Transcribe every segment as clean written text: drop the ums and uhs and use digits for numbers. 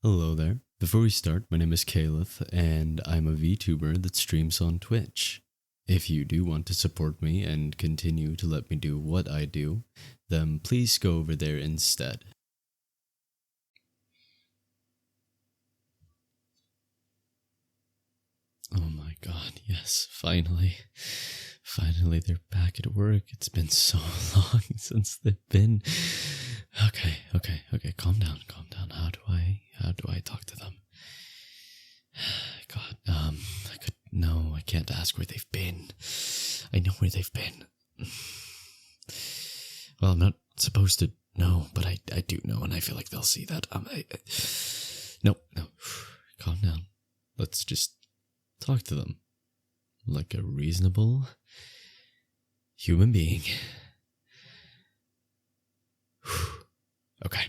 Hello there. Before we start, my name is Kaleth, and I'm a VTuber that streams on Twitch. If you do want to support me and continue to let me do what I do, then please go over there instead. Oh my god, yes, finally. Finally, they're back at work. It's been so long since they've been. Okay, calm down. How do I talk to them? God, I can't ask where they've been. I know where they've been. Well, I'm not supposed to know, but I do know, and I feel like they'll see that. No, calm down. Let's just talk to them like a reasonable human being. Okay.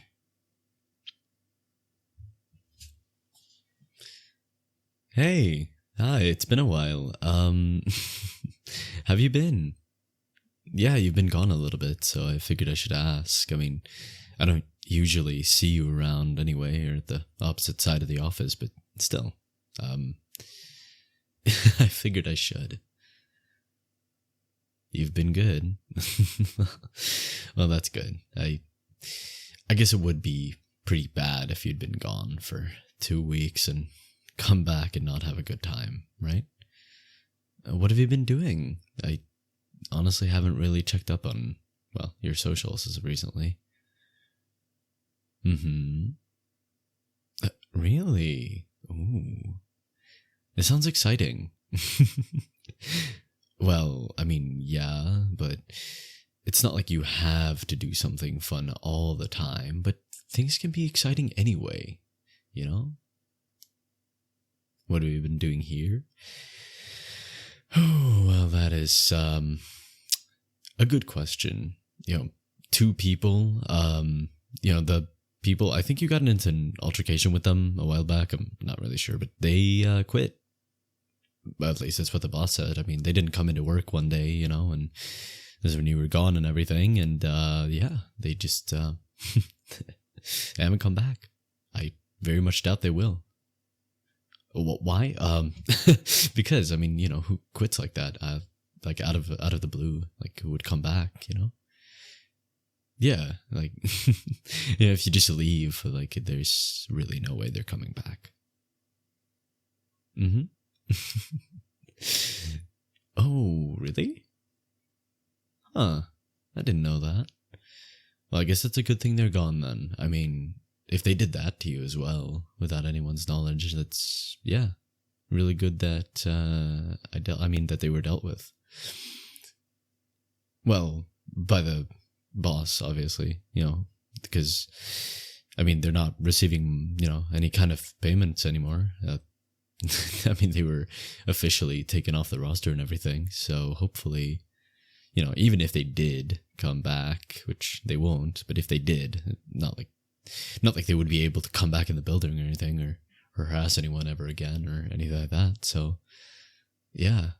Hey, hi, it's been a while. Have you been? Yeah, you've been gone a little bit, so I figured I should ask. I mean, I don't usually see you around anyway, or at the opposite side of the office, but still, I figured I should. You've been good. Well, that's good. I guess it would be pretty bad if you'd been gone for 2 weeks and come back and not have a good time, right? What have you been doing? I honestly haven't really checked up on, well, your socials as of recently. Really? Ooh. It sounds exciting. Well, I mean, yeah, but it's not like you have to do something fun all the time, but things can be exciting anyway, you know? What have you been doing here? Oh, well, that is a good question. You know, two people, the people, I think you got into an altercation with them a while back. I'm not really sure, but they quit. Well, at least that's what the boss said. I mean, they didn't come into work one day, and this is when you were gone and everything. And yeah, they just haven't come back. I very much doubt they will. Why? Because I mean, who quits like that? Like out of the blue, like who would come back? Yeah, like if you just leave, like there's really no way they're coming back. Oh, really? Huh. I didn't know that. Well, I guess it's a good thing they're gone then. I mean, if they did that to you as well, without anyone's knowledge, that's, yeah, really good that, that they were dealt with. Well, by the boss, obviously, because, I mean, they're not receiving, any kind of payments anymore. I mean, they were officially taken off the roster and everything, so hopefully, even if they did come back, which they won't, but if they did, not like they would be able to come back in the building or anything, or harass anyone ever again or anything like that, so, yeah.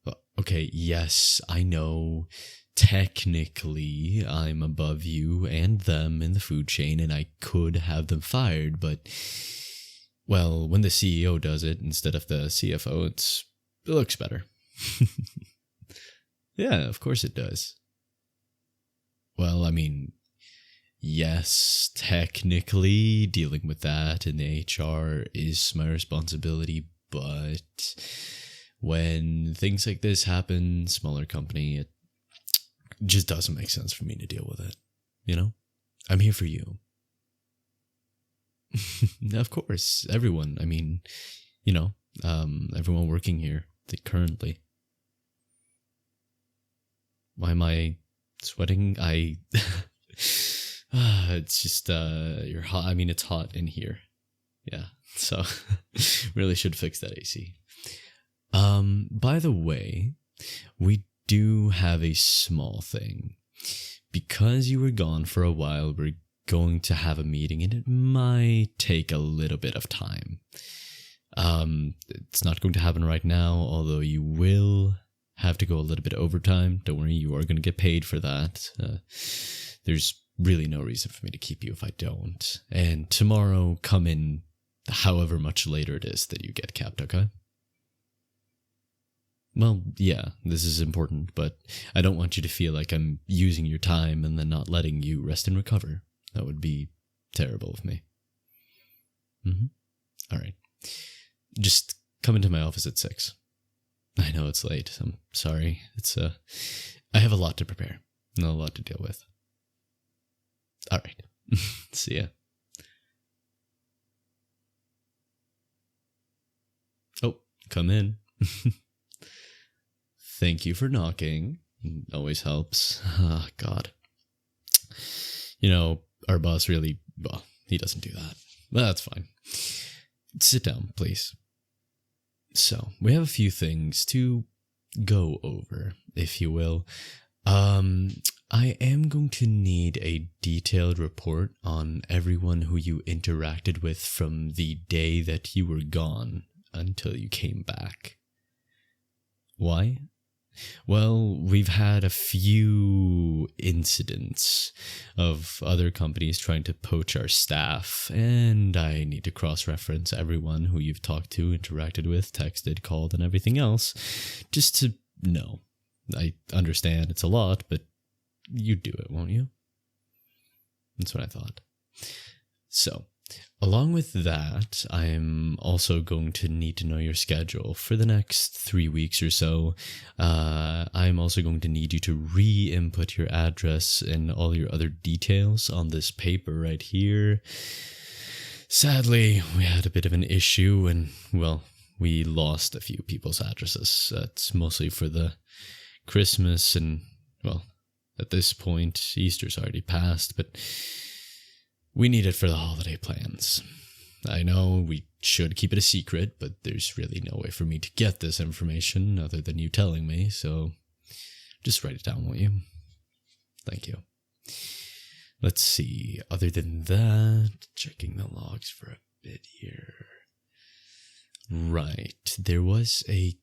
Well, okay, yes, I know technically I'm above you and them in the food chain and I could have them fired, but, well, when the CEO does it instead of the CFO, it looks better. Yeah, of course it does. Well, I mean, yes, technically dealing with that in the HR is my responsibility, but when things like this happen, smaller company, it just doesn't make sense for me to deal with it. I'm here for you. Of course, everyone. I mean, everyone working here currently. Why am I sweating? It's just, you're hot. I mean, it's hot in here. Yeah. So really should fix that AC. By the way, we do have a small thing. Because you were gone for a while, we're going to have a meeting and it might take a little bit of time. It's not going to happen right now, although you will have to go a little bit overtime. Don't worry, you are going to get paid for that. There's really no reason for me to keep you if I don't. And tomorrow, come in however much later it is that you get capped, okay? Well, yeah, this is important, but I don't want you to feel like I'm using your time and then not letting you rest and recover. That would be terrible of me. All right. Just come into my office at 6. I know it's late. I'm sorry. I have a lot to prepare and a lot to deal with. All right. See ya. Oh, come in. Thank you for knocking. Always helps. Oh, God. You know, our boss really, well, he doesn't do that. But that's fine. Sit down, please. So, we have a few things to go over, if you will. I am going to need a detailed report on everyone who you interacted with from the day that you were gone until you came back. Why? Well, we've had a few incidents of other companies trying to poach our staff, and I need to cross-reference everyone who you've talked to, interacted with, texted, called, and everything else, just to know. I understand it's a lot, but you do it, won't you? That's what I thought. So, along with that, I'm also going to need to know your schedule for the next 3 weeks or so. I'm also going to need you to re-input your address and all your other details on this paper right here. Sadly, we had a bit of an issue and, well, we lost a few people's addresses. That's mostly for the Christmas and, well, at this point, Easter's already passed, but we need it for the holiday plans. I know we should keep it a secret, but there's really no way for me to get this information other than you telling me, so just write it down, won't you? Thank you. Let's see, other than that, checking the logs for a bit here. Right, there was a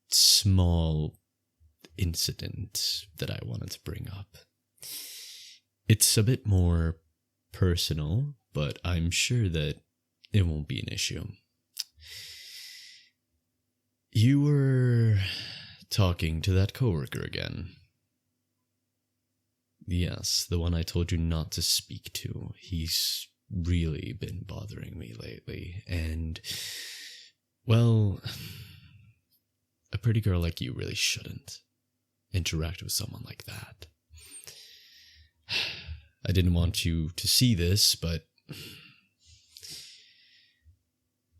small incident that I wanted to bring up. It's a bit more personal, but I'm sure that it won't be an issue. You were talking to that coworker again. Yes, the one I told you not to speak to. He's really been bothering me lately, and, well, a pretty girl like you really shouldn't interact with someone like that. I didn't want you to see this, but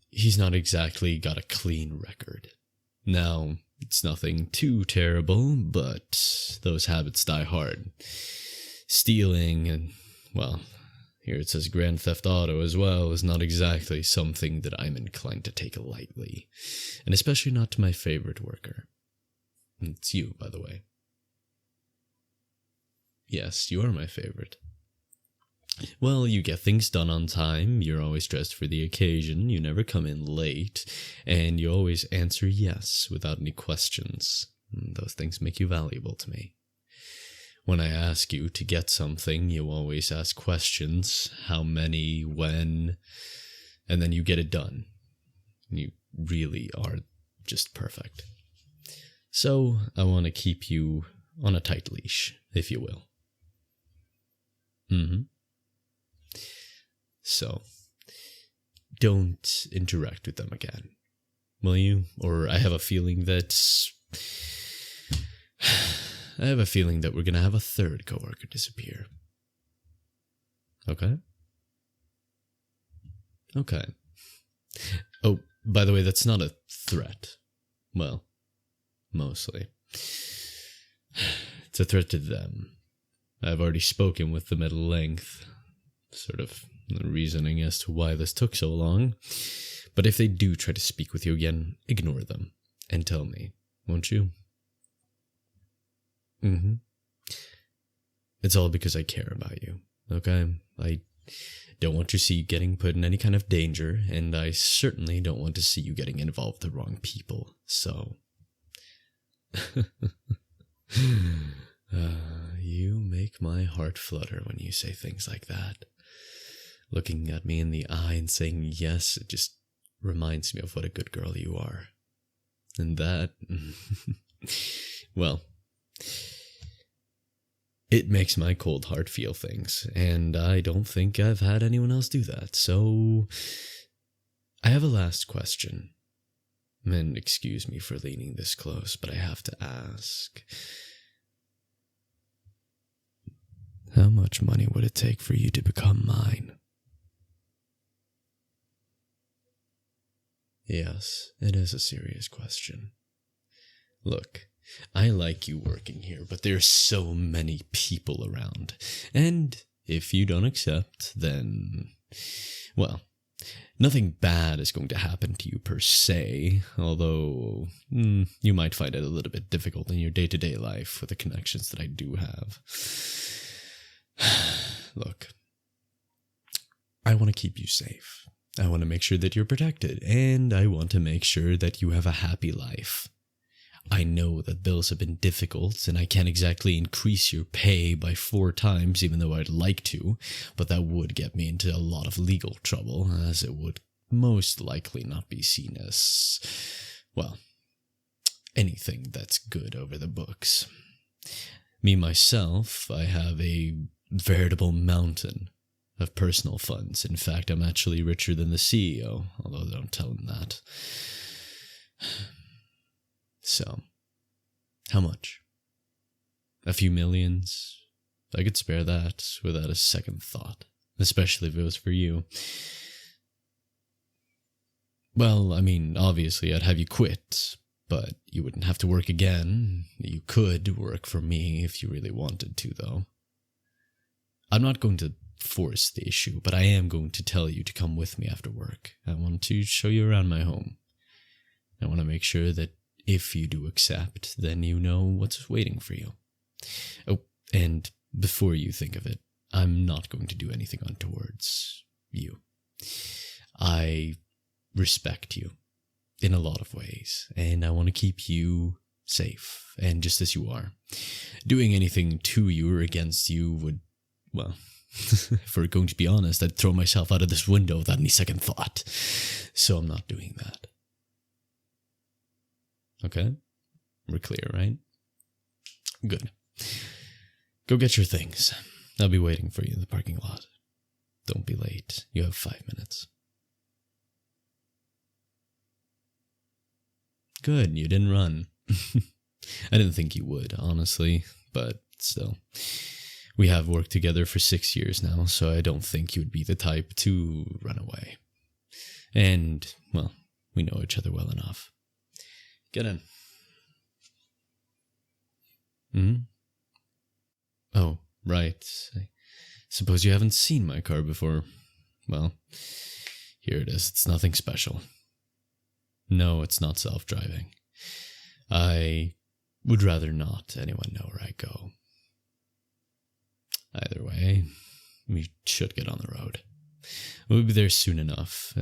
he's not exactly got a clean record. Now, it's nothing too terrible, but those habits die hard. Stealing and, well, here it says Grand Theft Auto as well, is not exactly something that I'm inclined to take lightly, and especially not to my favorite worker. It's you, by the way. Yes, you are my favorite. Well, you get things done on time, you're always dressed for the occasion, you never come in late, and you always answer yes without any questions. Those things make you valuable to me. When I ask you to get something, you always ask questions, how many, when, and then you get it done. You really are just perfect. So, I want to keep you on a tight leash, if you will. So, don't interact with them again, will you? Or I have a feeling that we're gonna have a third coworker disappear. Okay? Okay. Oh, by the way, that's not a threat. Well, mostly. It's a threat to them. I've already spoken with them at length, sort of reasoning as to why this took so long. But if they do try to speak with you again, ignore them and tell me, won't you? It's all because I care about you, okay? I don't want to see you getting put in any kind of danger, and I certainly don't want to see you getting involved with the wrong people, so... You make my heart flutter when you say things like that. Looking at me in the eye and saying yes, it just reminds me of what a good girl you are. And that, well, it makes my cold heart feel things, and I don't think I've had anyone else do that. So, I have a last question. And excuse me for leaning this close, but I have to ask. How much money would it take for you to become mine? Yes, it is a serious question. Look, I like you working here, but there's so many people around. And if you don't accept, then, well, nothing bad is going to happen to you per se, although you might find it a little bit difficult in your day-to-day life with the connections that I do have. Look, I want to keep you safe. I want to make sure that you're protected, and I want to make sure that you have a happy life. I know that bills have been difficult, and I can't exactly increase your pay by 4 times, even though I'd like to, but that would get me into a lot of legal trouble, as it would most likely not be seen as, well, anything that's good over the books. Me, myself, I have a veritable mountain of personal funds. In fact, I'm actually richer than the CEO, although don't tell him that. So, how much? A few millions? I could spare that without a second thought, especially if it was for you. Well, I mean, obviously I'd have you quit, but you wouldn't have to work again. You could work for me if you really wanted to, though. I'm not going to force the issue, but I am going to tell you to come with me after work. I want to show you around my home. I want to make sure that if you do accept, then you know what's waiting for you. Oh, and before you think of it, I'm not going to do anything untowards you. I respect you in a lot of ways, and I want to keep you safe, and just as you are. Doing anything to you or against you would, well, if we're going to be honest, I'd throw myself out of this window without any second thought. So I'm not doing that. Okay? We're clear, right? Good. Go get your things. I'll be waiting for you in the parking lot. Don't be late. You have 5 minutes. Good, you didn't run. I didn't think you would, honestly, but still. We have worked together for 6 years now, so I don't think you would be the type to run away. And, well, we know each other well enough. Get in. Oh, right. I suppose you haven't seen my car before. Well, here it is. It's nothing special. No, it's not self-driving. I would rather not anyone know where I go. Either way, we should get on the road. We'll be there soon enough.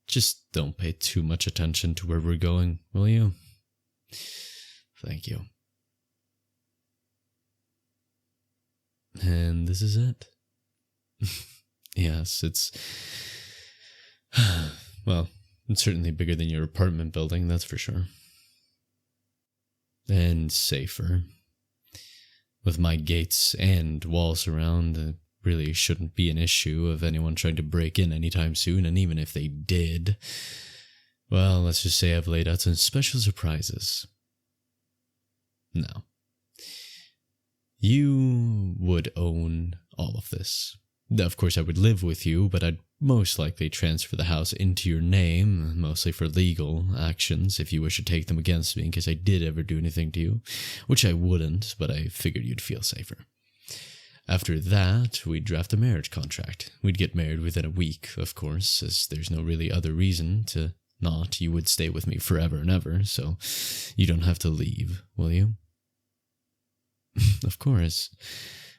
Just don't pay too much attention to where we're going, will you? Thank you. And this is it. Yes, it's... well, it's certainly bigger than your apartment building, that's for sure. And safer. With my gates and walls around, it really shouldn't be an issue of anyone trying to break in anytime soon, and even if they did, well, let's just say I've laid out some special surprises. Now, you would own all of this. Of course, I would live with you, but I'd most likely transfer the house into your name, mostly for legal actions, if you wish to take them against me in case I did ever do anything to you, which I wouldn't, but I figured you'd feel safer. After that, we'd draft a marriage contract. We'd get married within a week, of course, as there's no really other reason to not. You would stay with me forever and ever, so you don't have to leave, will you? Of course.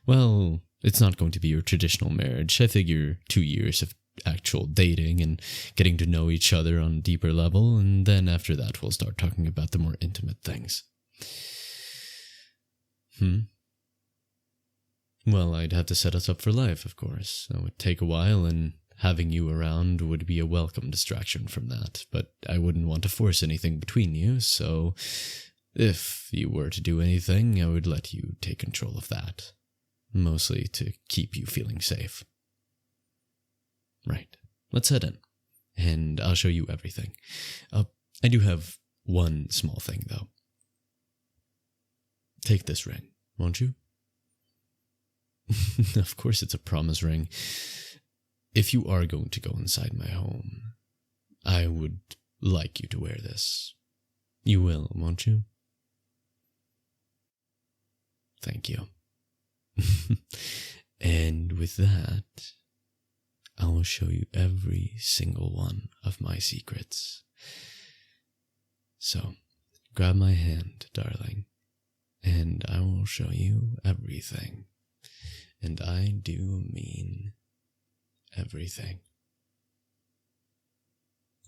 Well, it's not going to be your traditional marriage. I figure 2 years of actual dating and getting to know each other on a deeper level, and then after that we'll start talking about the more intimate things. Well, I'd have to set us up for life, of course. That would take a while, and having you around would be a welcome distraction from that. But I wouldn't want to force anything between you, so if you were to do anything, I would let you take control of that. Mostly to keep you feeling safe. Right. Let's head in, and I'll show you everything. I do have one small thing, though. Take this ring, won't you? Of course it's a promise ring. If you are going to go inside my home, I would like you to wear this. You will, won't you? Thank you. And with that, I will show you every single one of my secrets. So, grab my hand, darling, and I will show you everything. And I do mean everything.